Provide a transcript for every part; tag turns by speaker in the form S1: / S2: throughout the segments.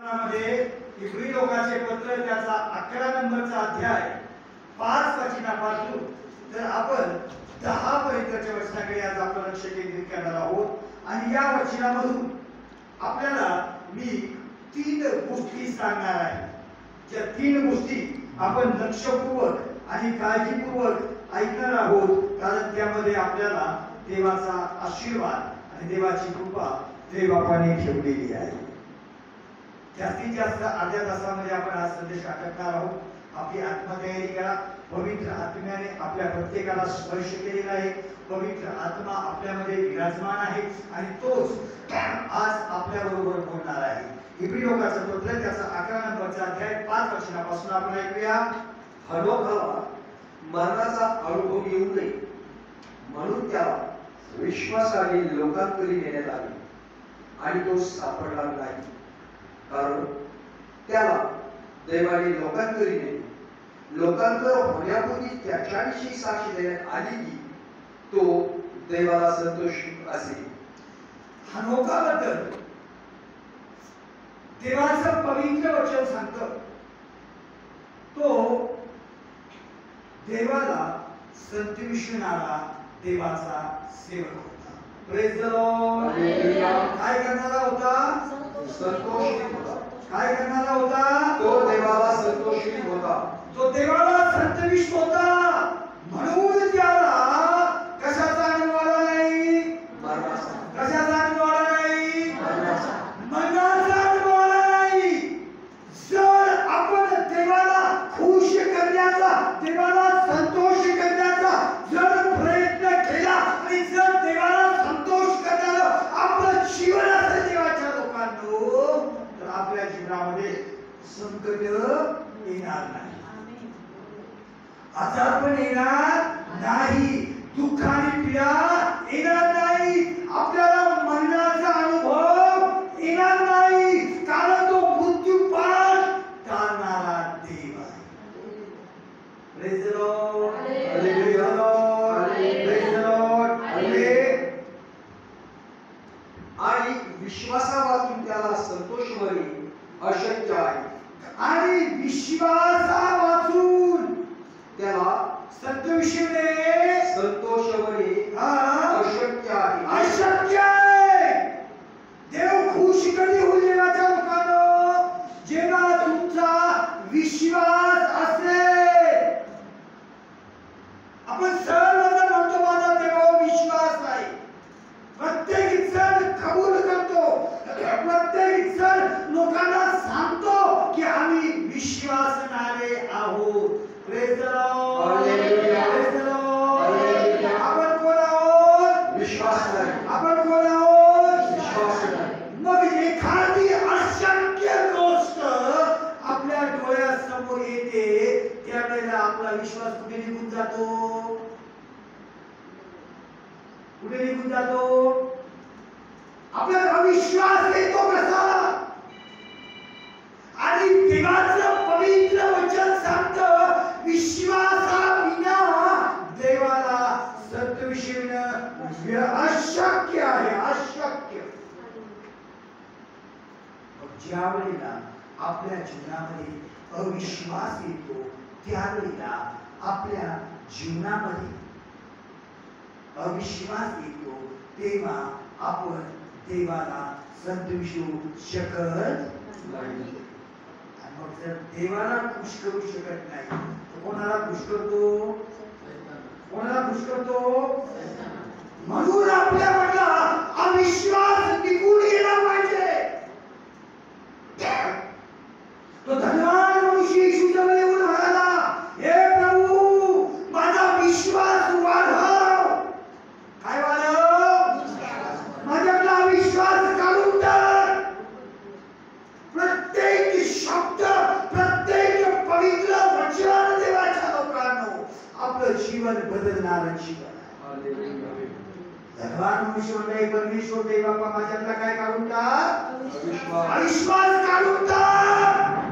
S1: मध्ये इब्री लोकांचे पत्र त्याचा 11 नंबरचा अध्याय 5 वचनापासून तर आपण 10 पर्यंतच्या वचनाकडे आज आपण लक्ष केंद्रित करणार आहोत। आणि या वचनामधून आपल्याला मी 3 गोष्टी सांगणार आहे। ज्या 3 गोष्टी आपण लक्षपूर्वक आणि काळजीपूर्वक ऐकणार आहोत, कारण त्यामध्ये आपल्याला देवाचा आशीर्वाद आणि देवाची कृपा देवबापाने ठेवलेली आहे। जास्तीत जास्त अर्ध्या तासामध्ये आपण आज संदेश आटपणार आहोत। आपली आत्मतयारी करा। पवित्र आत्म्याने आपल्या प्रत्येकाला स्पर्श केलेला आहे। पवित्र आत्मा आपल्यामध्ये विराजमान आहे आणि तोच आज आपल्या बरोबर बोलणार आहे। इब्री लोकांचं पत्र त्याचा 11 नंबरचा अध्याय 5 वचनापासून आपण ऐकूया।
S2: हनोकाला मरणाचा अनुभव येऊ नये म्हणून त्याला विश्वासाने लोकांकडे नेण्यात आले आणि तो सापडला नाही, कारण त्याला देवाने लोकांकडे नेले। लोकांतर होण्यापूर्वी त्याच्याविषयी साक्ष देण्यात आली की तो देवाला संतोषित असेल।
S1: हनोकाबद्दल देवाचं पवित्र वचन सांगतं, तो देवाला संतविषणारा देवाचा सेवक होता। Praise the Lord. काय करणारा होता?
S2: संतोषित होता।
S1: काय करणारा होता?
S2: तो देवाला संतोषित होता।
S1: तो देवाला संतविष्ट होता, म्हणून त्याला कशाचा अनुभव आला नाही?
S2: मरणाचा।
S1: कशाचा अनुभव आला नाही?
S2: मरणाचा।
S1: मरणाचा अनुभव आला नाही। जर आपण देवाला खुश करण्याचा, देवाला संतोष करण्याचा जर प्रयत्न केला आणि जर देवाला संतोष करण्याला आपलं जीवन असेल देवाच्या लोकांनो, तर आपल्या जीवनामध्ये संकट येणार नाही, आजारपण येणार नाही, दुःख आणि पीडा येणार नाही, आपल्याला मरणाचा अनुभव येणार नाही, कारण तो मृत्यूपाश टाळणारा देव आहे। Praise the Lord. Hallelujah. Praise the Lord.
S2: आणि विश्वासावाचून त्याला संतोष मिळणे अशक्य आहे।
S1: आणि विश्वासा वाचून त्याला संतोषिवणे
S2: संतोष मिळणे अशक्य आहे।
S1: अशक्य आहे। देव खुश कधी होईल देवाच्या लोकांनो? जेव्हा तुमचा विश्वास असेल। आपण सर्वजण म्हणतो माझा देवावर विश्वास आहे, प्रत्येक जण कबूल करतो, प्रत्येक जण लोकांना सांगतो की आम्ही विश्वासणारे आहोत। Praise the Lord.
S2: Hallelujah.
S1: Praise the Lord.
S2: Hallelujah.
S1: आपण कोण आहोत?
S2: विश्वासणारे।
S1: आपण कोण आहोत?
S2: विश्वासणारे।
S1: मग एखादी अशक्य गोष्ट आपल्या डोळ्यासमोर येते, त्यावेळेला आपला विश्वास कुठे निघून जातो? कुठे निघून जातो? आपल्याला अविश्वास येतो कसा? आणि देवाचं पवित्र वचन सांगतं, विश्वासाविना देवाला संतविषयिणं अशक्य आहे, अशक्य। ज्या वेळेला आपल्या जीवनामध्ये अविश्वास येतो, त्यावेळेला आपल्या जीवनामध्ये अविश्वास येतो, तेव्हा आपण देवाला संतविषयू शकत नाही। मग जर देवाला खुश करू शकत नाही तर कोणाला खुश करतो? कोणाला खुश करतो? म्हणून आपल्यामधला अविश्वास निघून गेला पाहिजे। तो धनवान मनुष्य येशूजवळ येऊन म्हणाला, हे प्रभू माझा विश्वास वाढव। काय वाढव? माझ्यातला अविश्वास काढून टाक। प्रत्येक शब्द, प्रत्येक पवित्र वचन देवाच्या लोकांनो आपलं जीवन बदलणारं जीवन आहे। धनवान मनुष्य म्हणले, परमेश्वर देवबापा माझ्यातला काय काढून टाक? अविश्वास काढून टाक,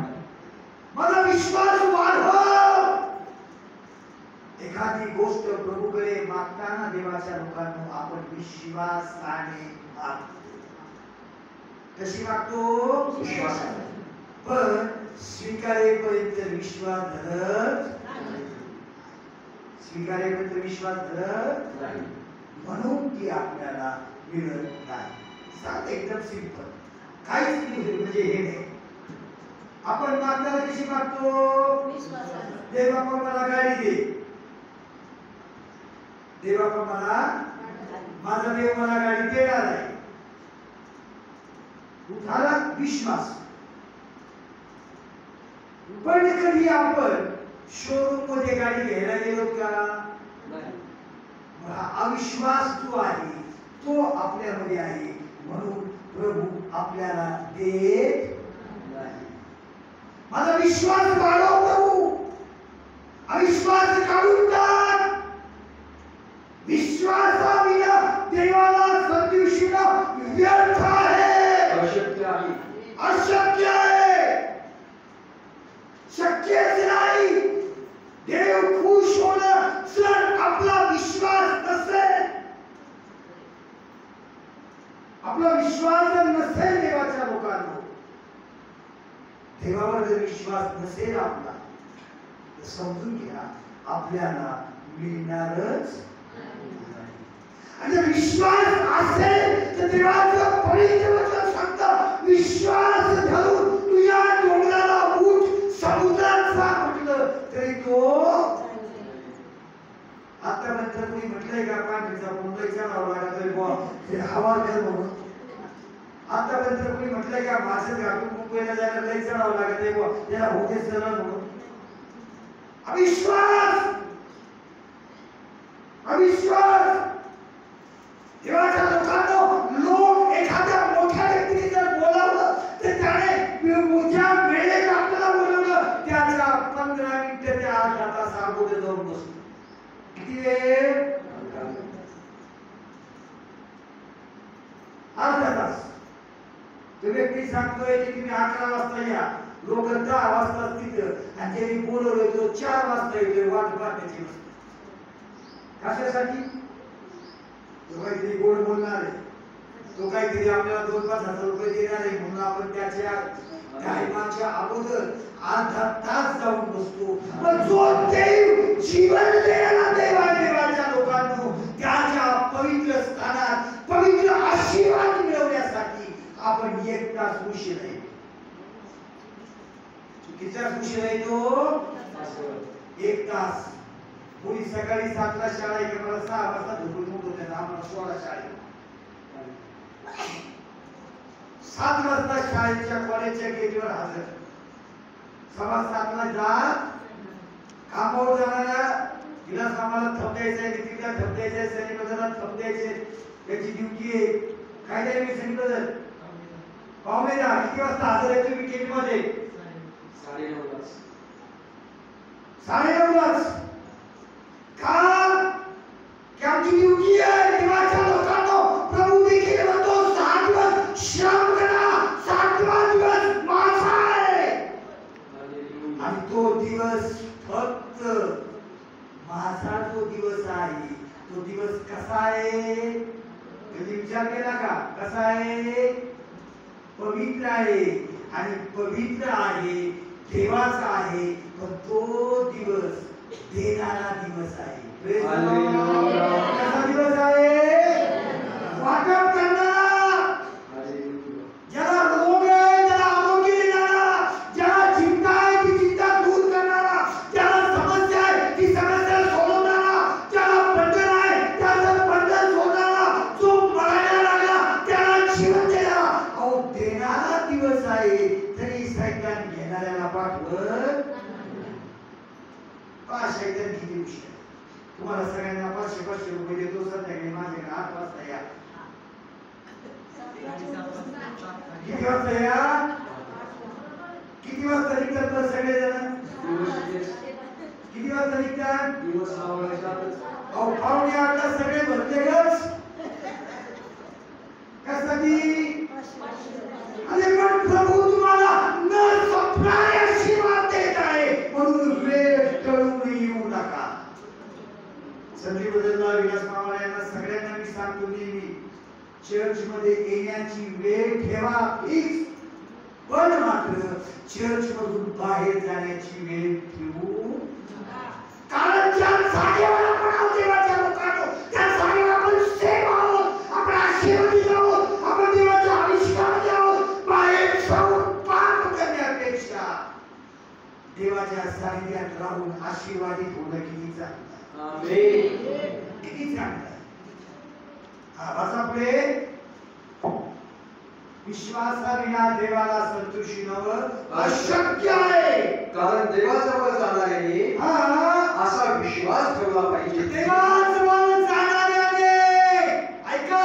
S1: माझा विश्वास वाढव। एखादी गोष्ट प्रभूकडे मागताना देवाच्या लोकांनो आपण विश्वासाने मागतो। कशी मागतो? विश्वासाने। पण स्वीकारेपर्यंत विश्वास धरत स्वीकारेपर्यंत विश्वास धरत
S2: नाही.
S1: म्हणून ती आपल्याला मिळत नाही. साधं एकदम सिंपल, काहीच म्हणजे हे नाही. आपण मागताना कशी मागतो? देव बापा मला गाडी दे, देव बापा मला, माझा देव मला गाडी देणार आहे. झाला विश्वास. पण कधी आपण शोरूम मध्ये गाडी घ्यायला गेलो का?
S2: नाही.
S1: हा अविश्वास जो आहे तो आपल्यामध्ये आहे, म्हणून प्रभू आपल्याला देत
S2: नाही.
S1: माझा विश्वास वाढव प्रभू, अविश्वास काढून टाक. विश्वासाविना देवाला संतुष्टीनं व्यर्थ आहे,
S2: अशक्य आहे.
S1: अशक्य आहे, शक्यच नाही. देव खुश होणं जर आपला विश्वास नसेल, आपला विश्वास जर नसेल देवाच्या लोकांना, देवावर जर विश्वास नसेल आपला, तर समजून घ्या आपल्याला मिळणारच नाही. आणि जर विश्वास असेल तर देवाचं पवित्र वचन सांगतं, विश्वास धरून तू या डोंगराला उठ, समुद्रात जा म्हटलं तरी तो. आतापर्यंत कोणी म्हटलंय का पांढरीचा मुंबईचा नाव लागतोय बुवा हे हवा घ्या म्हणून? आतापर्यंत कोणी म्हटलंय का मासे घालून मुंबईला जायला लई चढावं लागत आहे बुवा त्याला होते सरळ म्हणून? अविश्वास, अविश्वास. देवाच्या लोकांना लोक एखाद्या मोठ्या व्यक्तीने जर बोलावलं तर त्याने ज्या वेळेला आपल्याला बोलवलं त्याच्या 15 मिनिटं त्या अर्धा तास अगोदर जाऊन बसतो. किती वेळ? अर्धा तास. तो व्यक्ती सांगतोय की तुम्ही 11 वाजता या, लोक 10 वाजता तिथं, आणि ज्यांनी बोलवलं तो 4 वाजता येतोय वाट पाहण्याची नसते. कशासाठी? तो काहीतरी गोड बोलणार आहे, तो काहीतरी आपल्याला 2-5 हजार रुपये देणार आहे, म्हणून आपण त्याच्या टायमाच्या अगोदर अर्धा तास जाऊन बसतो. पण जो देव जीवन देणारा देव आहे, देवाच्या लोकांनो, त्याच्या पवित्र स्थानात पवित्र आशीर्वाद मिळवण्यासाठी आपण 1 तास उशीर आहे. किती तास उशीर आहे तो? 1 तास. मुली सकाळी 7 ला शाळा आहे की मला 6 वाजता झोपून उठवते, आम्हाला 16 शाळेत. 7 वाजता शाळेच्या कॉलेजच्या गेटवर हजर, 7:15 ला जा. कामावर जाणारा तिला कामाला थप द्यायचा आहे, तिला थप द्यायचा आहे, सैनिकाला थप द्यायचे, त्याची ड्युटी आहे. काय द्यावी मी सांगितलं? पाहुणे जा. किती वाजता हजर आहे तुम्ही गेट मध्ये?
S2: 9:30.
S1: 9:30. का? की आमची ड्युटी आहे. देवाच्या लोकांनो, प्रभू देखील म्हणतो 6 दिवस श्रम करा, 7वा दिवस माझा आहे. आणि तो दिवस फक्त माझा जो दिवस आहे, तो दिवस कसा आहे? कधी विचार केला का? कसा आहे? पवित्र आहे. आणि पवित्र आहे, देवाचा आहे, पण तो दिवस देणारा दिवस आहे. कसा दिवस आहे? वाटप करणारा, ज्याला रोग आहे त्याला आरोग्य देणारा, ज्याला चिंता आहे ती चिंता दूर करणारा, ज्याला समस्या आहे ती समस्या सोडवणारा, ज्याला बंधन आहे त्याचं बंधन सोडणारा, जो मरायला लागला त्याला जीवन देणारा. अहो, देणारा दिवस आहे तरी सैतान घेणाऱ्याला पाठवत. शैतान किती उशीर. तुम्हाला सगळ्यांना 500-500 रुपये देतो, संध्याकाळी माझ्याकडे 8 वाजता या. किती वाजता या? किती वाजता निघतात तर सगळेजण? किती वाजता निघतात?
S2: दिवस आवडायचाच.
S1: अहो, 7:45 सगळे भरलेच. कशासाठी? अरे पण प्रभू तुम्हाला न स्वप्नाय आशीर्वाद देत आहे, म्हणून वेळ टळून येऊ नका. संधी बदलला विलास मामा यांना सगळ्यांना मी सांगतो नेहमी, चर्च मध्ये येण्याची वेळ ठेवा फिक्स, पण मात्र चर्च मधून बाहेर जाण्याची वेळ ठेवू कारण ज्या जागेवर आपण आहोत देवाच्या लोकांनो, त्या जागेवर आपण सेव आहोत, आपण आशीर्वादित आहोत, आपण देवाच्या आविष्कारात आहोत. बाहेर जाऊन पाप करण्यापेक्षा देवाच्या सानिध्यात राहून आशीर्वादित होणं किती चांगलं आहे. किती चांगलं आहे. वाचा पुढे. विश्वासाविना देवाला संतुष्टी होणं अशक्य आहे.
S2: कारण देवाजवळ जाणाऱ्याने असा विश्वास ठेवला पाहिजे.
S1: देवाजवळ जाणाऱ्याने, ऐका,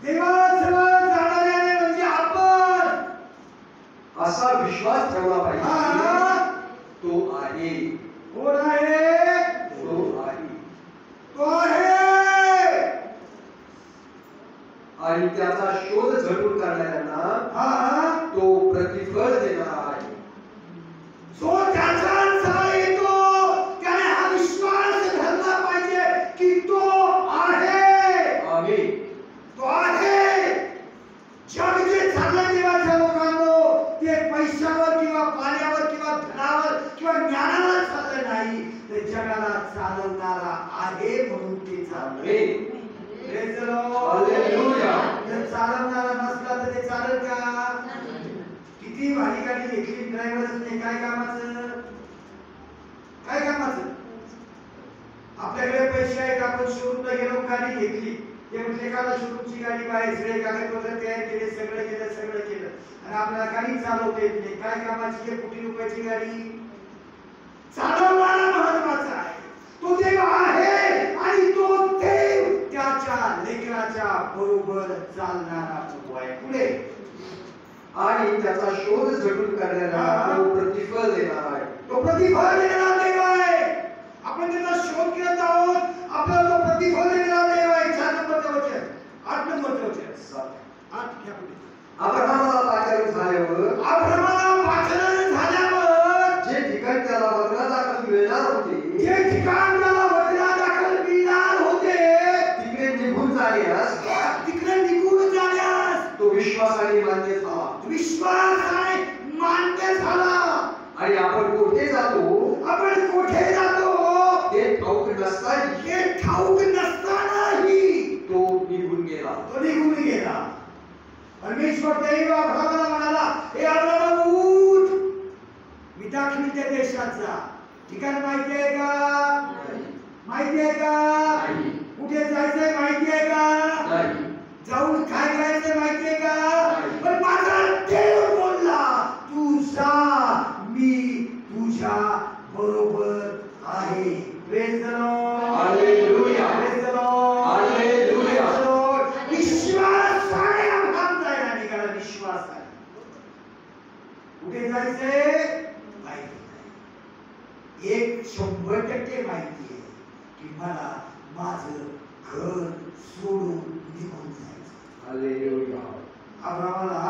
S1: देवाजवळ जाणाऱ्याने म्हणजे आपण
S2: असा विश्वास ठेवला पाहिजे. तो आहे.
S1: कोण आहे?
S2: तो आहे.
S1: तो आहे
S2: आणि त्याचा शोध झटून काढणाऱ्यांना तो प्रतिफळ देणार आहे.
S1: जो त्याच्या जवळ येतो त्याने हा विश्वास धरला पाहिजे की तो आहे.
S2: आमीन.
S1: तो आहे. जग जे चाललंय देवाच्या लोकांनो, ते पैशावर किंवा पाण्यावर किंवा धनावर किंवा ज्ञानावर चाललं नाही, ते जगाला चालवणारा आहे म्हणून ते चाललंय.
S2: हालेलुया.
S1: जर चालवणारा नसला तर ते चालेल का? किती भारी गाडी घेतली, ड्रायव्हरच नाही, काय कामाचं? काय कामाचं? आपल्याकडे पैसे आहेत, आपण शोरूमला गेलो, गाडी घेतली, ते म्हटले एखादा शोरूमची गाडी बाहेर सगळे कागदपत्र तयार केले, सगळं केलं आणि आपल्याला गाडी चालवता येत नाही. काय कामाची? 1 कोटी रुपयाची गाडी. चालवणारा महत्वाचा आहे. तो देव आहे आणि तो देव त्याच्या लेकराच्या बरोबर चालणारा प्रभू आहे. पुढे.
S2: आणि त्याचा शोध झटून काढणाऱ्याला तो प्रतिफळ देणार आहे.
S1: तो प्रतिफळ देणारा देव आहे. आपण त्याचा शोध घेत आहोत, आपल्याला तो प्रतिफळ देणारा देव आहे. 4 नंबरचं वचन, 8 नंबरचं वचन, 8 घ्या पुढे.
S2: अब्राहमाला पाचारण झाल्यावर जे ठिकाण त्याला वचनादाखल मिळणार होते, तिकडे निघून जाण्यास तो विश्वासाने मान्य झाला. आणि आपण कोठे जातो ते ठाऊक नसतानाही तो निघून गेला.
S1: परमेश्वर देव अब्राहमाला म्हणाला, हे अब्राहम उठ, मी दाखवीन त्या देशात जा. ठिकाण माहिती आहे का? माहिती आहे का? कुठे जायचंय माहिती आहे का? जाऊन काय करायचंय माहिती आहे का? पण माझा देव बोलला, तू जा, मी तुझ्या बरोबर आहे. Praise the Lord.
S2: Hallelujah.
S1: Praise the Lord.
S2: Hallelujah.
S1: विश्वास आहे. अब्राहम जायला निघाला. विश्वास आहे. कुठे जायचंय माहिती नाही. 100% माहिती आहे की मला माझं घर सोडून निघून जायचं.
S2: हालेलुया.
S1: अब्राहमाला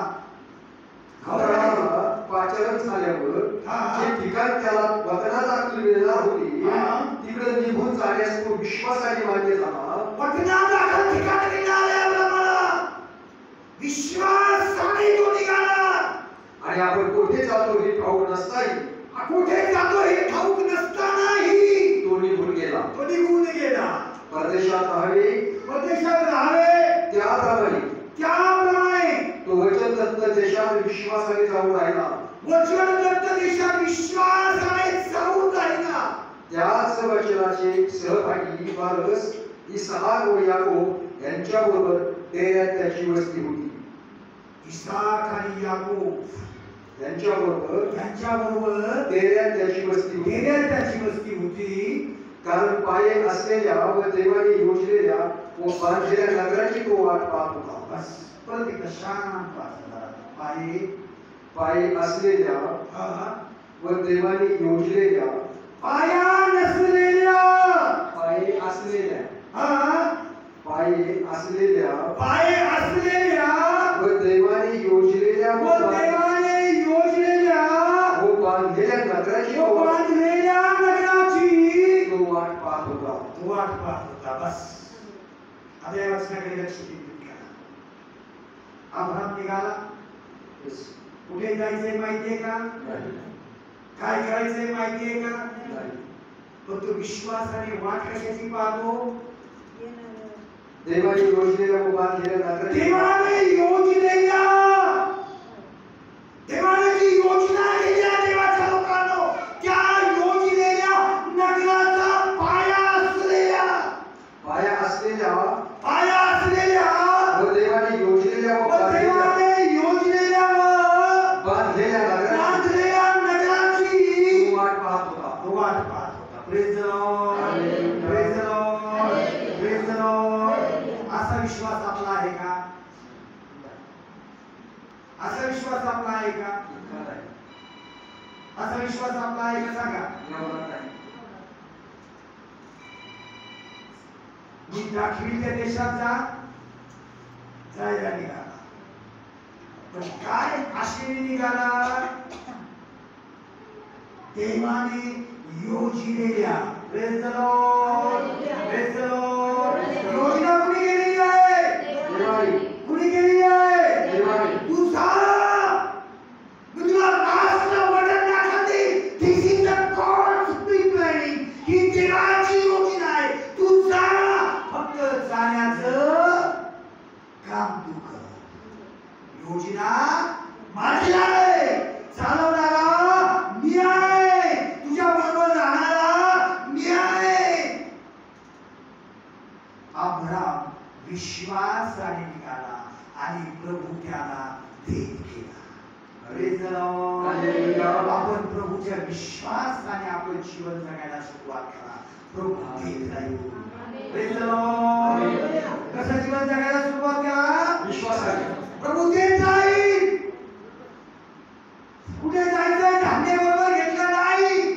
S2: पाचारण झाल्यावर जे ठिकाण त्याला वचनादाखल मिळणार होते, तिकडे निघून जाण्यास तो विश्वासाने मान्य झाला.
S1: वचनादाखल ठिकाण मिळाले अब्राहमाला. विश्वासाने तो निघाला.
S2: आणि आपण कोठे जातो हे ठाऊक नसताही,
S1: कुठे जातो हे ठाऊक नसतानाही
S2: तो निघून गेला.
S1: परदेशात राहावे
S2: त्याप्रमाणे तो वचनदत्त देशात विश्वासाने जाऊन राहिला. त्याच वचनाचे सहभागी फारस, इसहाक व याकोब यांच्याबरोबर डेऱ्यात त्याची वस्ती होती.
S1: इसाक आणि याकोब
S2: यांच्याबरोबर डेऱ्यात त्याची वस्ती होती. कारण पाये असलेल्या व देवाने योजलेल्या व बांधलेल्या नगराची तो वाट पाहत होता.
S1: बस प्रत्येक शांत वाचला.
S2: पाये असलेल्या व देवाने योजलेल्या,
S1: पाया नसलेल्या,
S2: पाये असलेल्या व देवाने योजलेल्या व बांधलेल्या नगराची तो वाट पाहत होता.
S1: बस आता या वचनाकडे लक्ष केंद्रित करा. अब्राहम निघाला. कुठे जायचंय माहितीये का? काय करायचंय माहितीये का? पण तो विश्वासाने वाट कशाची पाहतो?
S2: देवाने योजलेल्या व बांधलेल्या
S1: देवाने योजलेल्या, देवाने जी योजना केल्या देवाच्या लोकांनो, त्या योजलेल्या नगराचा पाया असलेल्या व
S2: देवाने योजलेल्या व
S1: बांधलेल्या नगराची
S2: वाट पाहत होता.
S1: Praise the Lord. Praise the Lord. Praise the Lord. असा विश्वास आपला आहे का? असा विश्वास आपला आहे का? असा विश्वास आपला आहे का? सांगा. मी दाखविल्या देशात जायला निघाला, पण काय आशेने निघाला? देवाने योजलेल्या, Praise the Lord. Praise the Lord. योजना कुणी केलेली आहे? कुणी केलेली आहे? तू जा, मी तुला लास्टला बटन दाखवते. This is the God's pre-planning. ही देवाची योजना आहे. तू जा, फक्त जाण्याचं काम तू कर. योजना माझी आहे, चालवणारा मी आहे, तुझ्या बरोबर राहणारा मी आहे. अब्राम विश्वासाने निघाला आणि प्रभू त्याला भेट केला. Praise the Lord. आपण प्रभूच्या विश्वासाने आपण जीवन जगायला सुरुवात करा. प्रभू देत राहील. Praise the Lord. कसं जीवन जगायला सुरुवात करा?
S2: विश्वासाने.
S1: प्रभू देत राहील. कुठे जायचं? धान्य बरोबर घेतलं नाही,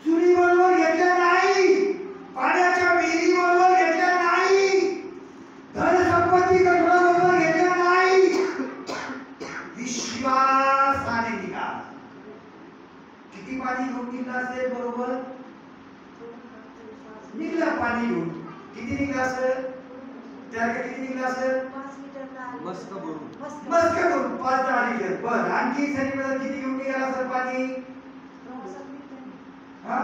S1: चुरी बरोबर घेतलं नाही, पाण्याच्या विहिरी बरोबर घेतलं नाही, धन संपत्ती बरोबर घेतलं नाही. विश्वासाने निघाला. किती पाणी घेऊन निघला असेल? बरोबर निघलं पाणी घेऊन. किती निघलं असेल? त्याकडे किती निघलं असेल?
S2: मस्त भरून.
S1: बस करून 5-10 लिटर. बरं, आणखी सरीमध्ये किती घेऊन निघाला असेल पाणी? हा,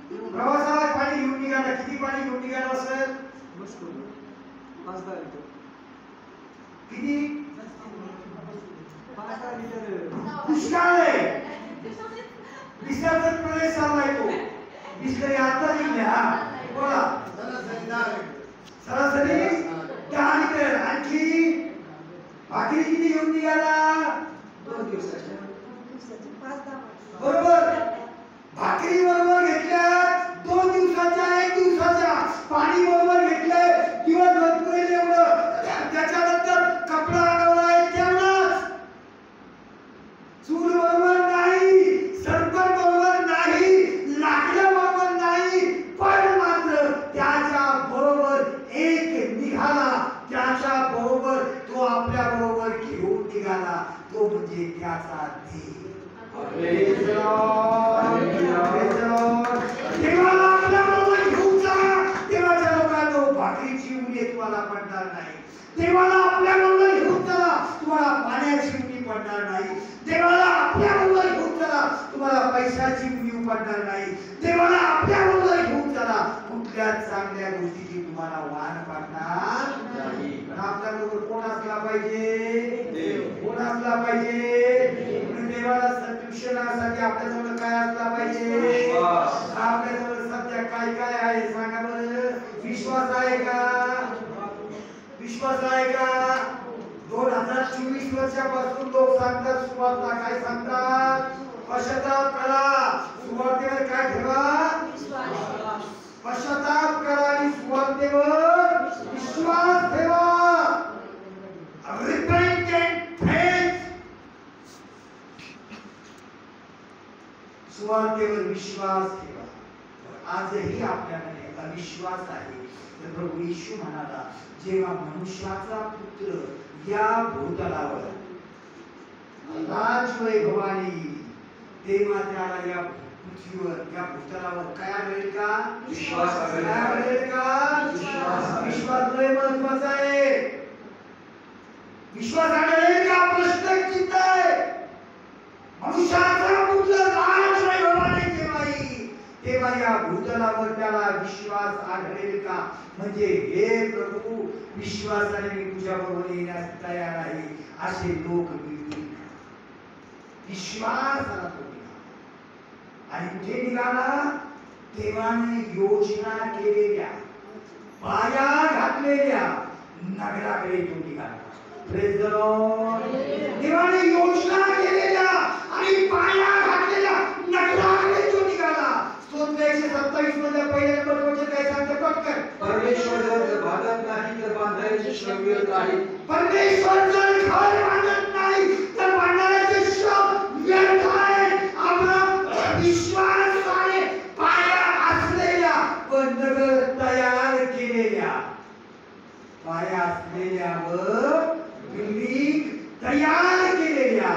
S1: प्रवासाला पाणी घेऊन निघाला. किती पाणी घेऊन निघाला असेल?
S2: मस्त 5-10 लिटर.
S1: किती?
S2: 5-10 लिटर.
S1: पुष्कळ आहे. विसर्जन प्रदेश चाललाय तो. बिस्लरी आता निघले. हा बोला. सरासरी 10 लिटर. आणखी भाकरी किती घेऊन निघाला?
S2: 2 दिवसाच्या.
S1: बरोबर. भाकरी बरोबर घेतल्या 2 दिवसाच्या, 1 दिवसाच्या. पाणी बरोबर घेतलंय दिवसभर पुरेल एवढं. त्याच्यानंतर कपडा अडवलाय तेवढाच. चूल बरोबर नाही, सरपण बरोबर नाही, लाकडं बरोबर नाही, पण मात्र त्याच्या बरोबर एक निघाला. त्याच्या बरोबर तो आपल्या बरोबर घेऊन निघाला. तो म्हणजे त्याचा देव. Praise the Lord. Praise the Lord. देवाला आपल्या बरोबर घेऊन जा. देवाच्या लोकांनो, भाकरीची उडी तुम्हाला पडणार नाही. देवाला आपल्या बरोबर घेऊन चला, तुम्हाला पाण्याची उडी पडणार नाही. देवाला आपल्या बरोबर घेऊन चला, तुम्हाला पैशाची उडी पडणार नाही. देवाला आपल्या बरोबर घेऊन चला, कुठल्या चांगल्या गोष्टीची तुम्हाला वाण पडणार नाही. पण आपल्या बरोबर कोण असला पाहिजे? देव. कोण असला पाहिजे? देवाला संतुष्टण्यासाठी आपल्याजवळ काय असला पाहिजे? आपल्याजवळ सध्या काय काय आहे सांगा बरं. विश्वास आहे का? विश्वास आहे का? 2024 वर्षापासून लोक सांगतात, सुरुवातीला काय सांगतात? पश्चाताप करा. सुरुवातीला काय ठेवा? पश्चाताप करा आणि सुरुवातीवर विश्वास ठेवा. Repentant faith. सुवार्तेवर विश्वास ठेवा. आजही आपल्याकडे अविश्वास आहे. तर प्रभू येशू म्हणाला, जेव्हा मनुष्याचा पुत्र या भूतलावर राजवैभवाने तेव्हा त्याला या पृथ्वीवर, या भूतलावर काय मिळेल का?
S2: विश्वास
S1: काय मिळेल का? विश्वास लय महत्वाचा आहे. विश्वास आढळेल का? प्रश्न चिंता आहे. मनुष्याचा पुत्र लाज नाही भवानी तेव्हा या भूतलावर त्याला विश्वास आढळेल का? म्हणजे हे प्रभू, विश्वासाने मी तुझ्या बरोबर येण्यास तयार आहे असे लोक मिळतील. विश्वास आला तो निघाला. आणि कुठे निघाला? देवाने योजना केलेल्या, पाया घातलेल्या नगराकडे तो निघाला. Praise the Lord. देवाने योजना केलेल्या आणि पाया घातलेल्या नगराकडे तो निघाला. स्तोत्र 127 मध्ये पहिले नंबर वचन काय सांगते? पटकन.
S2: परमेश्वर जर बांधत नाही तर बांधायचे श्रम व्यर्थ आहे.
S1: परमेश्वर जर घर बांधत नाही तर बांधण्याचे श्रम व्यर्थ आहे. आपण विश्वासाने पाया असलेल्या व नगर तयार केलेल्या, पाया असलेल्या व बिल्डिंग तयार केलेल्या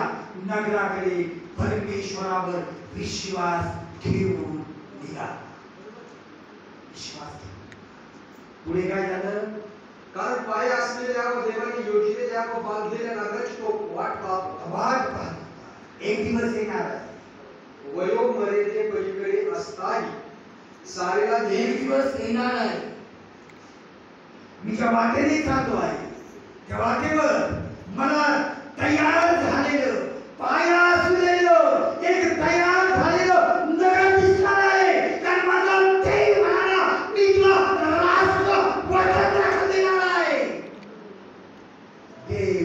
S1: नगराकडे परमेश्वरावर विश्वास ठेवून निघाला. विश्वास. पुढे काय झालं?
S2: कारण पाया असलेल्या व देवाने योजलेल्या व बांधलेल्या नगराची तो वाट पाहत
S1: एक दिवस येणार आहे.
S2: वयोमर्यादे पलीकडे असताही सारेला
S1: एक दिवस येणार आहे. मी ज्या वाटेने चाललो आहे त्या वाटेवर मला तयार झालेलं, पाया असलेलं, एक तयार झालेलं नगर दिसणार आहे. कारण माझा देव म्हणाला, मी तुला राष्ट्र वचन देणार आहे. देव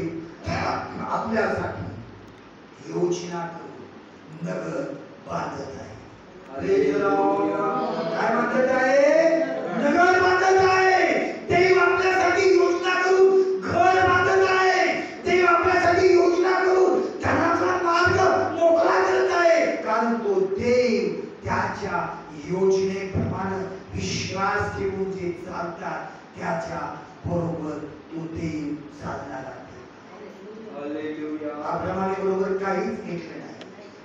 S1: आपल्यासाठी योजना करून नगर बांधत आहे. काय बांधत आहे? नगर बांधत आहे. देव आपल्यासाठी योजना करून घर बांधत आहे. देव आपल्यासाठी योजना करून धनाचा मार्ग मोकळा करत आहे. कारण तो देव त्याच्या योजनेप्रमाणे विश्वास ठेवून जे चालतात त्याच्या बरोबर तो देव चालणार आहे. अब्राहमा बरोबर काहीच घेतलं नाही.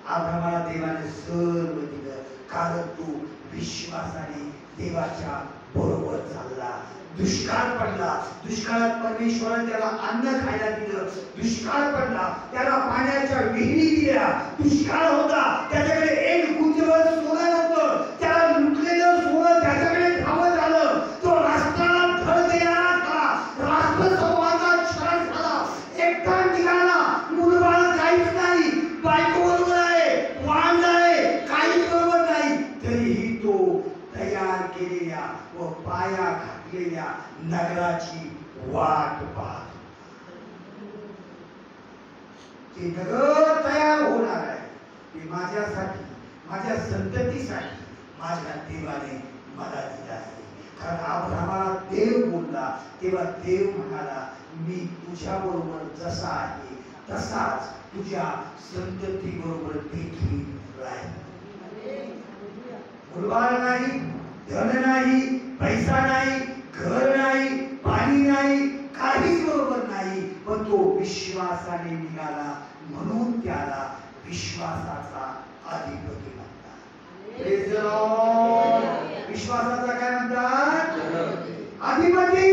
S1: अब्राहमाला देवाने सर्व दिलं, कारण तो विश्वासाने देवाच्या बरोबर चालला. दुष्काळ पडला, दुष्काळात परमेश्वराने त्याला अन्न खायला दिलं. दुष्काळ पडला, त्याला पाण्याच्या विहिरी दिल्या. दुष्काळ होता, त्याच्याकडे एक गुंजभर सोनं नव्हतं. त्याला लुटलेलं सोनं त्याच्याकडे ठावं झालं. तो राष्ट्राला धड देणारा झाला, राष्ट्र समूहाचा क्षण झाला. एकटा निघाला, मुलबाळ काहीच नाही, बायको बरोबर आहे, वांज आहे, काहीच बरोबर नाही. तरीही तो तयार केलेल्या व पाया घातलेल्या नगराची वाट पाहत. ते नगर तयार होणार आहे. ते माझ्यासाठी, माझ्या संततीसाठी माझ्या देवाने मला दिलं आहे. कारण अब्राहमाला देव बोलला तेव्हा देव म्हणाला, मी तुझ्या बरोबर जसा आहे तसाच तुझ्या संतती बरोबर देखील राहील. मुलबाळ नाही, धन नाही, पैसा नाही, घर नाही, पाणी नाही, काहीच बरोबर नाही, पण तो विश्वासाने निघाला म्हणून त्याला विश्वासाचा अधिपती म्हणतात. Praise the Lord. विश्वासाचा काय म्हणतात? अधिपती.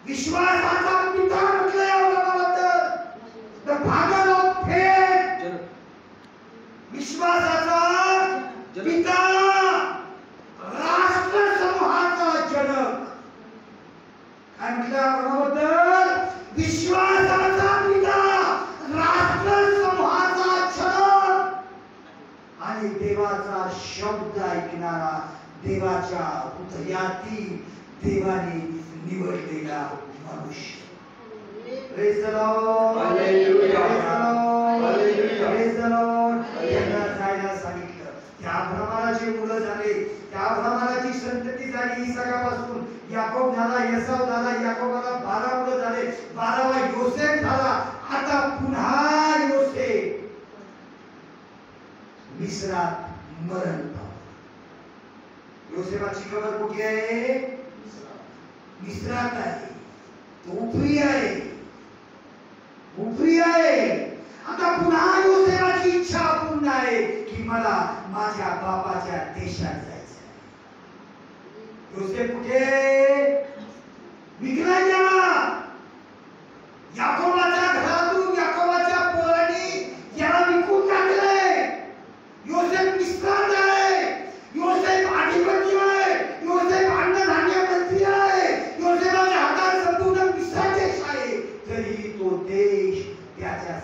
S1: विश्वासाचा पिता म्हटलं या बाबाबद्दल. The father of faith. विश्वासाचा पिता, राष्ट्र समूहाचा जनक. काय म्हटलं याबद्दल? विश्वासाचा पिता, राष्ट्र समूहाचा जनक आणि देवाचा शब्द ऐकणारा, देवाच्या हृदयातील देवाने निवडलेला मनुष्य. Praise the Lord. Hallelujah. Praise the Lord. त्यांना जायला सांगितलं. त्या अब्राहमाला जे मुलं झाले, त्या अब्राहमाची संतती झाली इसाकापासून. याकोब झाला, एसाव झाला. याकोबाला 12 मुलं झाले. 12वा योसेफ झाला. आता पुन्हा योसेफ मिस्रात मरण पावला. योसेफाची कबर कुठे आहे? मिस्रात आहे. तो उपरी आहे, उपरी आहे. आता पुन्हा योसेफाची इच्छा पूर्ण आहे की मला माझ्या बापाच्या देशात जायचं. योसेफ कुठे? विकला गेला. याकोबाच्या घरातून, याकोबाच्या पोरांनी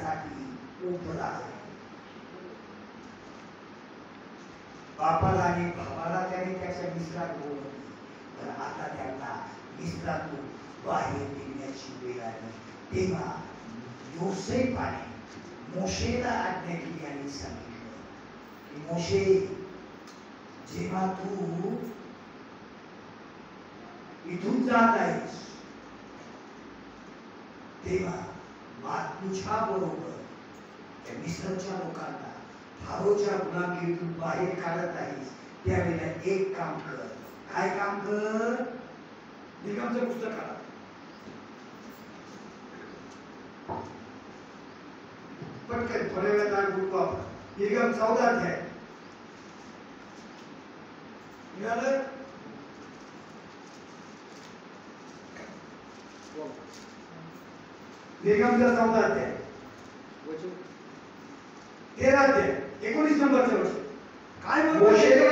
S1: करण्यासाठी उभं राहिलं. बापाला आणि भावाला त्याने त्याच्या मित्रात बोलवलं, पण आता त्यांना मित्रातून बाहेर निघण्याची वेळ आली. तेव्हा योसेफाने मोशेला आज्ञा केली आणि सांगितलं की मोशे, जेव्हा तू इथून जात आहेस तेव्हा तुझ्या बरोबर त्या मिस्रच्या लोकांना फारोच्या गुलामगिरीतून बाहेर काढत आहेस त्यावेळेला एक काम कर. काय काम कर? निर्गमचं पुस्तक काढा. पटकन थोड्या वेळात आम्ही बोलतो आपण. निर्गम 14 अध्याय मिळालं. निर्गमचा 14 अध्याय 13 अध्याय 19 नंबरचं वर्ष. काय म्हणतो?
S2: मोशेने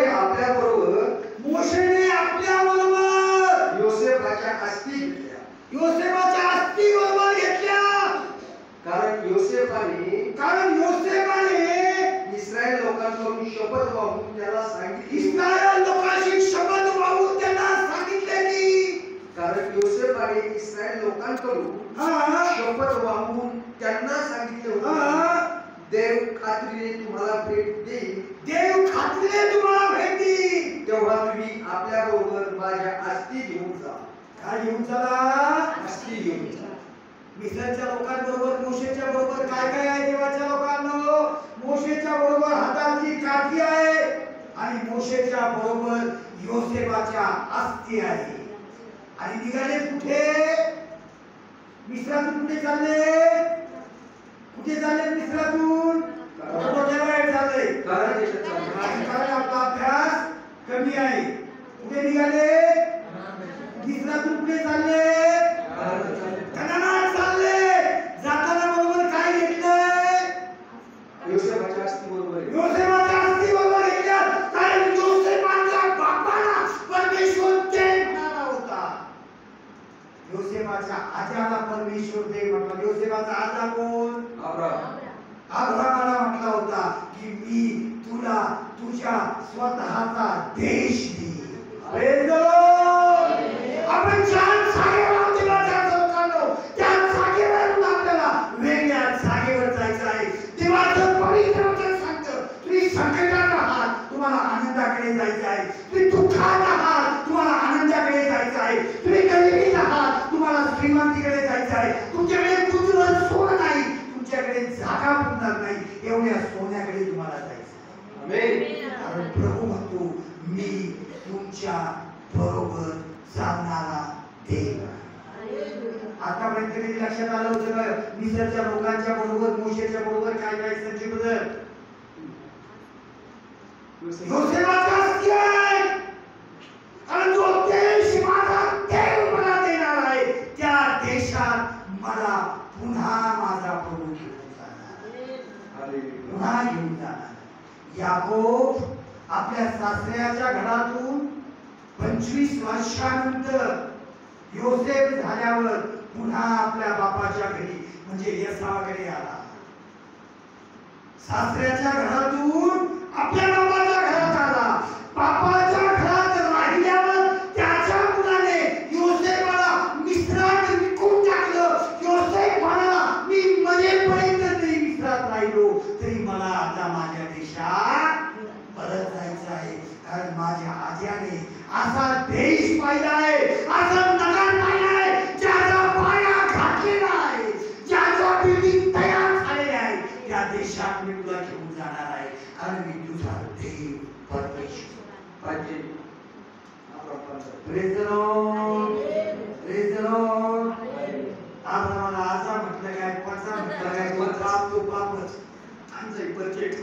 S2: आपल्या बरोबर योसेफाच्या अस्थी घेतल्या.
S1: योसेफाच्या अस्थी बरोबर घेतल्या.
S2: कारण योसेफाने इस्रायल लोकांकडून शपथ वाहून त्याला सांगितले.
S1: इस्रायल लोकांशी शपथ वाहून त्यांना सांगितले की,
S2: कारण योसेफाने इस्रायल लोकांकडून शपथ वाहून त्यांना सांगितले होते, देव खात्रीने तुम्हाला भेट देईल.
S1: देव खात्रीने तुम्हाला भेट देईल.
S2: तेव्हा तुम्ही आपल्या बरोबर माझ्या अस्थी घेऊन जा.
S1: काय घेऊन चला?
S2: अस्थी घेऊन जा.
S1: मिस्रच्या लोकांबरोबर मोशेच्या बरोबर काय काय आहे? देवाच्या लोकांनो, मोशेच्या बरोबर हाताची काठी आहे आणि मोशेच्या बरोबर योसेफाच्या अस्थी आहे. आणि निघाले कुठे? मिस्रातून कुठे चालले? कुठे चालले मिस्रातून? मोठ्या बाहेर चालले. कारण आपला अभ्यास कमी आहे. कुठे निघाले? मिस्रातून कुठे चालले? कनानात चालले. जाताना बरोबर काय घेतलंय?
S2: योसेफाच्या अस्थी बरोबर.
S1: योसेफाच्या अस्थी बरोबर घेतल्या. कारण योसेफाच्या बापाला परमेश्वर देव म्हणाला होता. योसेफाच्या आजाला परमेश्वर देव म्हटला. योसेफाचा आजा कोण? अब्राहमाला म्हटला होता की मी तुला तुझ्या स्वतःचा देश देईन. आपण छान जागेवर देवाच्या लोकांनो, त्या जागेवरून आपल्याला वेगळ्या जागेवर जायचं आहे. देवाचं पवित्र वचन सांगतं, तुम्ही संकटात आहात, तुम्हाला आनंदाकडे जायचं आहे. तुम्ही दुःखात आहात, तुम्हाला आनंदाकडे जायचं आहे. तुम्ही गरिबीत आहात, तुम्हाला श्रीमंतीकडे जायचं आहे. तुमच्याकडे कुठलं सोनं नाही, तुमच्याकडे जागा पुरणार नाही, एवढ्या सोन्याकडे तुम्हाला जायचं आहे. कारण प्रभू म्हणतो, मी तुमच्या बरोबर चालणारा देव. आतापर्यंत कधी लक्षात आलं होतं का मिस्रच्या लोकांच्या बरोबर मोशेच्या बरोबर काय काय संची बदल? योसेफाचा अस्थी आहे. आणि जो देश माझा देव मला देणार आहे, त्या देशात मला पुन्हा माझा प्रभू घेऊन जाणार. पुन्हा घेऊन जाणार. याकोब आपल्या सासऱ्याच्या घरातून 25 वर्षानंतर योसेफ झाल्यावर पुन्हा आपल्या बापाच्या घरी म्हणजे येसावाकडे आला. सासऱ्याच्या घरातून आपल्या बापाच्या घरात आला. बापाच्या घरात राहिल्यावर त्याच्या मुलाने योसेफाला मिस्रात विकून टाकलं. योसेफ म्हणाला, मी मरेपर्यंत जरी मिस्रात राहिलो तरी मला आता माझ्या देशात परत जायचं आहे. कारण माझ्या आज्याने असा देश पाहिला आहे, असं नगर पाहिलं आहे, ज्याचा पाया घातलेला आहे, ज्याचा बिल्डिंग तयार झालेले आहे. त्या देशात मी तुला घेऊन जाणार आहे. कारण मी तुझा देव परमेश्वर पाहिजे. Praise the Lord, praise the Lord. आम्हाला आजा म्हटलं काय, पचा म्हटलं काय, तो पाप तो पापच. आमचं परफेक्ट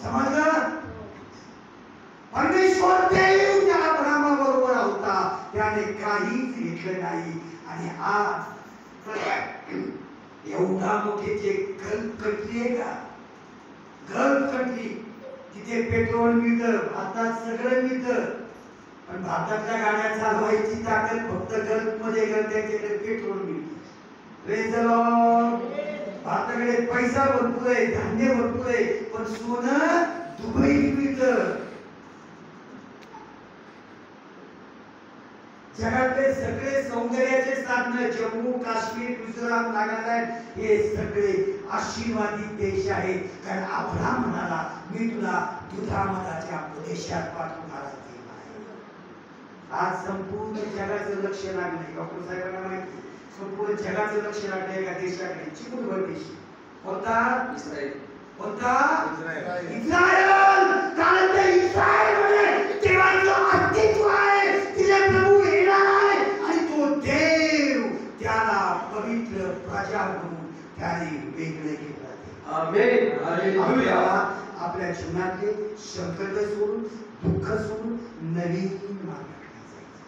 S1: समजलं? परमेश्वर देव त्या अब्राहमाबरोबर होता, त्याने काहीच घेतलं नाही. आणि आज एवढा मोठे जे गल्फ कंट्री आहे का, गल्फ कंट्री, तिथे पेट्रोल मिळतं, भारतात सगळं मिळतं, पण भारतातल्या गाड्या चालवायची ताकद फक्त गल्फमध्ये त्यांच्याकडे पेट्रोल मिळते. Praise the Lord. भारताकडे पैसा भरपूर आहे, धान्य भरपूर आहे, पण सोनं दुबईत मिळतं. जगातले सगळे सौंदर्याचे साधन जम्मू काश्मीर गुजरात नागालँड हे सगळे आशीर्वादित देश आहेत. कारण अब्राहम म्हणाला मी तुला दुधामधाच्या प्रदेशात पाठवणारा देव आहे. आज संपूर्ण जगाचं लक्ष लागलंय. डॉक्टर साहेबांना माहिती संपूर्ण जगाचं लक्ष लागलंय एका देशाकडे. चिकूनभर देश कोणता? इस्रायल. कोणता? इस्रायल. कारण ते इस्रायलमध्ये देवाचं अस्तित्व आहे. तिथे प्रभू येणार आहे आणि तो देव त्याला पवित्र प्रजा म्हणून त्याने वेगळे केले आहे.
S2: आमेन. हालेलुया.
S1: आपल्या जीवनातले संकट सोडून दुःख सोडून नवीन मार्गाकडे जायचं.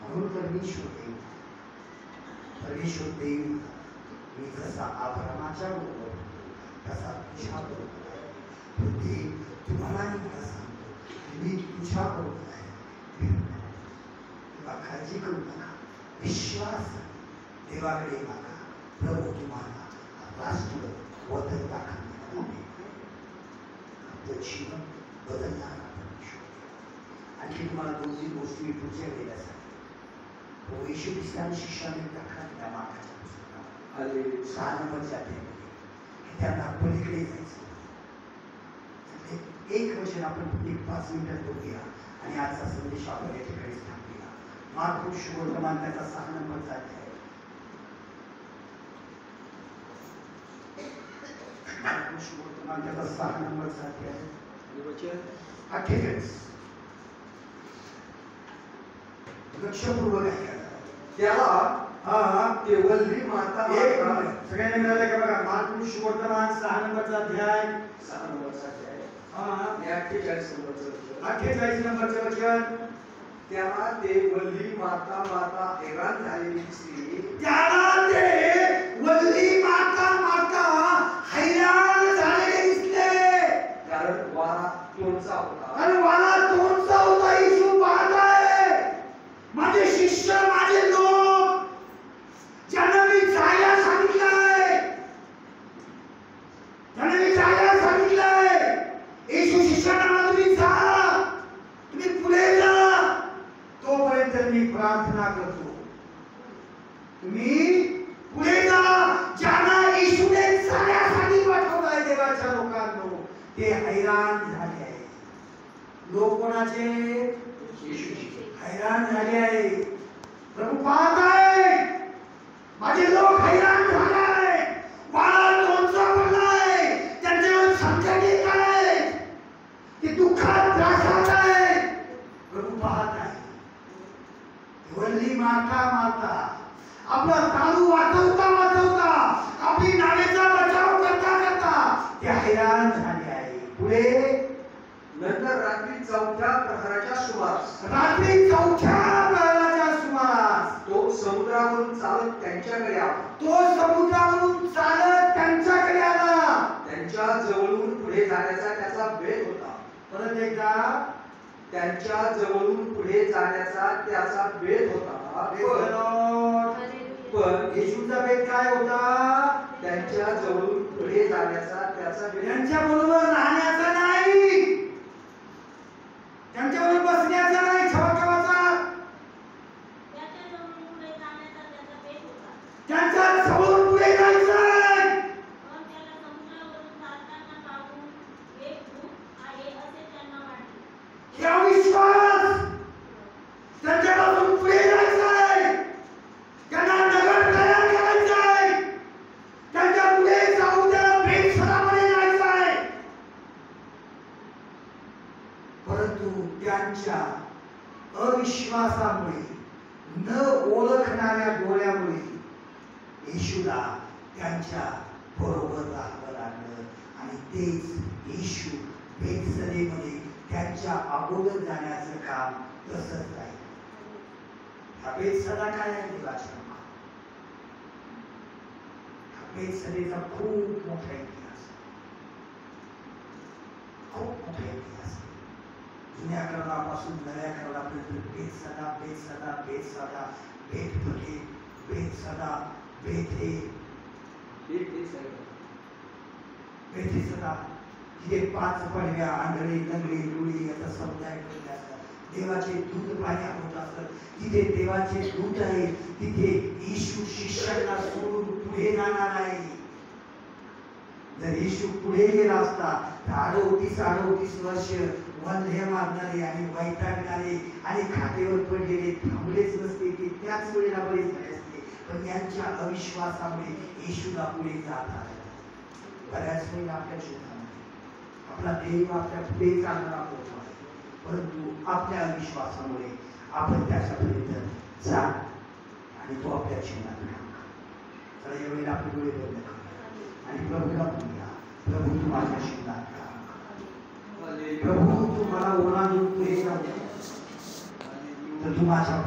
S1: म्हणून परमेश्वर देव मी जसा अब्राहमाच्या बरोबर तसा तुझ्या बरोबर आहे. तो देव तुम्हाला मला सांगतो मी तुझ्या बरोबर आहे. तेव्हा काळजी करू नका, विश्वास देवाकडे मागा. प्रभू तुम्हाला राष्ट्र बदल दाखवणार, आपलं जीवन बदलणार. आणखी तुम्हाला 2-3 गोष्टी मी पुढच्या वेळेला सांगतो. येशू ख्रिस्ताने शिष्याने दाखला दिला मार्गाच्या पुस्तकात 6 नंबरच्या अध्यायामध्ये की त्यांना पलीकडे जायचं. एक वचन आपण 5 मिनिटात बघूया आणि आजचा संदेश आपण या ठिकाणी थांबूया. मार्क शुभवर्तमान त्याचा 6 नंबरचा अध्याय. मार्क शुभवर्तमान त्याचा 6 नंबरचा अध्याय. 48 लक्षपूर्वक ऐका.
S2: त्याला ते वल्ली माता
S1: सगळ्यांनी मिळाले का बघा. मार्क शुभवर्तमान 6 नंबरचा अध्याय.
S2: 6 नंबरचा अध्याय.
S1: 48 नंबरचं वचन.
S2: त्याला ते वल्ली माता हैराण झालेली दिसली.
S1: त्याला ते वल्ली माता हैराण झालेले दिसले.
S2: कारण वारा तोंडचा होता.
S1: कारण वारा तोंडचा होता. येशू पाहत आहे माझे शिष्य माझे लोक ज्यांना मी जायला सांगितलंय, ज्यांना मी जायला सांगितलंय. येशू शिष्याला म्हणा तुम्ही जा, तुम्ही पुढे जा. तोपर्यंत मी प्रार्थना करतो. तुम्ही पुढे जा. ज्यांना येशूने जाण्यासाठी पाठवलंय देवाच्या लोकांनो ते हैराण झाले आहे. लोक कोणाचे? येशूचे. हैराण झाले आहे. प्रभू पाहत आहे माझे लोक हैराण झाले आहे. वारा तोंडचा पडलाय. त्यांच्यावर संकट येत आहे. ते दुःखात त्रासात आहे. प्रभू पाहत आहे. वल्ली माता आपला तांदूळ वाचवता आपली नावेचा बचाव करता ते हैराण झाले आहे. पुढे
S2: नंतर रात्री 4थ्या प्रहराच्या सुमारास तो समुद्रावरून चालत त्यांच्याकडे आला. त्यांच्या जवळून पुढे जाण्याचा त्याचा बेत होता.
S1: परत एकदा
S2: त्यांच्या जवळून पुढे जाण्याचा त्याचा बेत होता. पण
S1: येशूचा बेत काय होता?
S2: त्यांच्या जवळून पुढे जाण्याचा त्याचा बेत.
S1: त्यांच्या बरोबर राहण्याचा नाही, त्यांच्याबरोबर बसण्याचा नाही, ठेवाचा त्यांच्या जवळून पुढे जायचं. विश्वास त्यांच्यापासून पुढे जायचंय. त्यांना नगर तयार करायचंय. त्यांच्या पुढे जाऊन त्याला भेट सदामध्ये जायचंय. परंतु त्यांच्या अविश्वासामुळे न ओळखणाऱ्या डोळ्यामुळे येशूला त्यांच्या बरोबर राहावं लागलं. आणि तेच येशू बेथसदेमध्ये त्यांच्या अगोदर जाण्याचं काम तसंच राहील. हा बेथसदा काय आहे? देवाच्या नावात. हा बेथसदेचा खूप मोठा इतिहास, खूप मोठा इतिहास. जुन्या करारापासून नव्या करारापर्यंत भेद सदा भेद सदा भेद सदा भेद फटे भेद सदा भेद हे भेद सदा तिथे 5 पडव्या आंधळे नंगळे लुळी याचा समुदाय केलेला असतात देवाचे दूत पाणी होत असतात तिथे देवाचे दूत आहे तिथे येशू शिष्यांना सोडून पुढे जाणार आहे जर येशू पुढे गेला असता तर 38 वर्ष वंध्य मारणारे आणि वैतागणारे आणि खातेवर पडलेले थांबलेच नसते की त्याच वेळेला बरेच झाले असते पण यांच्या अविश्वासामुळे येशूला पुढे जात आले बऱ्याच वेळेला आपल्या जीवनामध्ये आपला देव आपल्या पुढे चालणारा होता परंतु आपल्या अविश्वासामुळे आपण त्याच्यापर्यंत जा आणि तो आपल्या जीवनात तर यावेळेला आपण डोळे बंद करू आणि प्रभूला म्हणूया प्रभू तू माझ्या जीवनात प्रभू तू मला ओलांडून पुढे जाऊ तर तू माझ्या